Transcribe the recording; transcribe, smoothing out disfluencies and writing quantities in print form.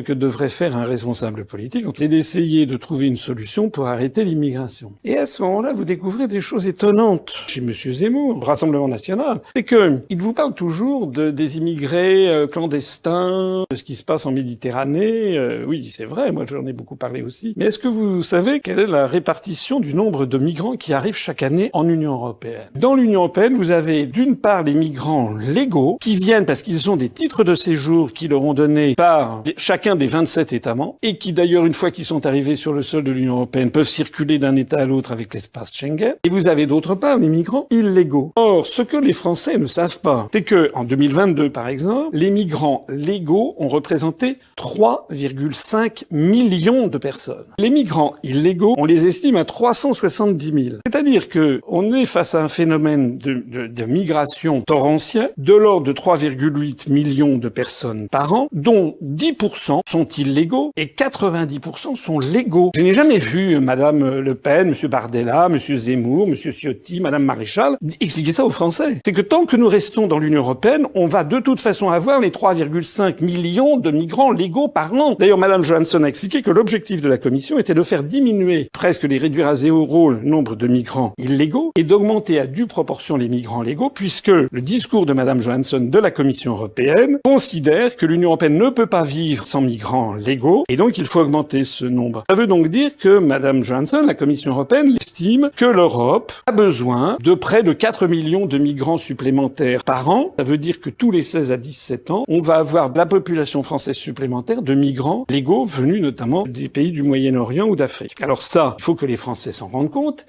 que devrait faire un responsable politique, c'est d'essayer de trouver une solution pour arrêter l'immigration. Et à ce moment-là, vous découvrez des choses étonnantes chez M. Zemmour, Rassemblement National. C'est que il vous parle toujours des immigrés clandestins, de ce qui se passe en Méditerranée. Oui, c'est vrai, moi j'en ai beaucoup parlé aussi. Mais est-ce que vous savez quelle est la répartition du nombre de migrants qui arrivent chaque année en Union européenne? Dans l'Union européenne, vous avez d'une part les migrants légaux qui viennent parce qu'ils ont des titres de séjour qui leur ont donnés par chacun des 27 États membres et qui d'ailleurs, une fois qu'ils sont arrivés sur le sol de l'Union européenne, peuvent circuler d'un État à l'autre avec l'espace Schengen. Et vous avez d'autre part les migrants illégaux. Or, ce que les Français ne savent pas, c'est que en 2022, par exemple, les migrants légaux ont représenté 3,5 millions de personnes. Les migrants illégaux, on les estime à 370 000. C'est-à-dire que on est face à un phénomène de migration torrentielle de l'ordre de 3,8 millions de personnes par an, dont 10% sont illégaux et 90% sont légaux. Je n'ai jamais vu Madame Le Pen, Monsieur Bardella, Monsieur Zemmour, Monsieur Ciotti, Madame Maréchal expliquer ça aux Français. C'est que tant que nous restons dans l'Union européenne, on va de toute façon avoir les 3,5 millions de migrants légaux par an. D'ailleurs, Madame Johansson a expliqué que l'objectif de la Commission était de faire diminuer, presque les réduire à zéro le nombre de migrants illégaux et d'augmenter à due proportion les migrants légaux, puisque le discours de Madame Johansson de la Commission européenne considère que l'Union européenne ne peut pas vivre sans migrants légaux et donc il faut augmenter ce nombre. Ça veut donc dire que Madame Johansson, la Commission européenne, estime que l'Europe a besoin de près de 4 millions de migrants supplémentaires par an. Ça veut dire que tous les 16 à 17 ans, on va avoir de la population française supplémentaire de migrants légaux venus notamment des pays du Moyen-Orient ou d'Afrique. Alors ça, il faut que les Français s'en rendent compte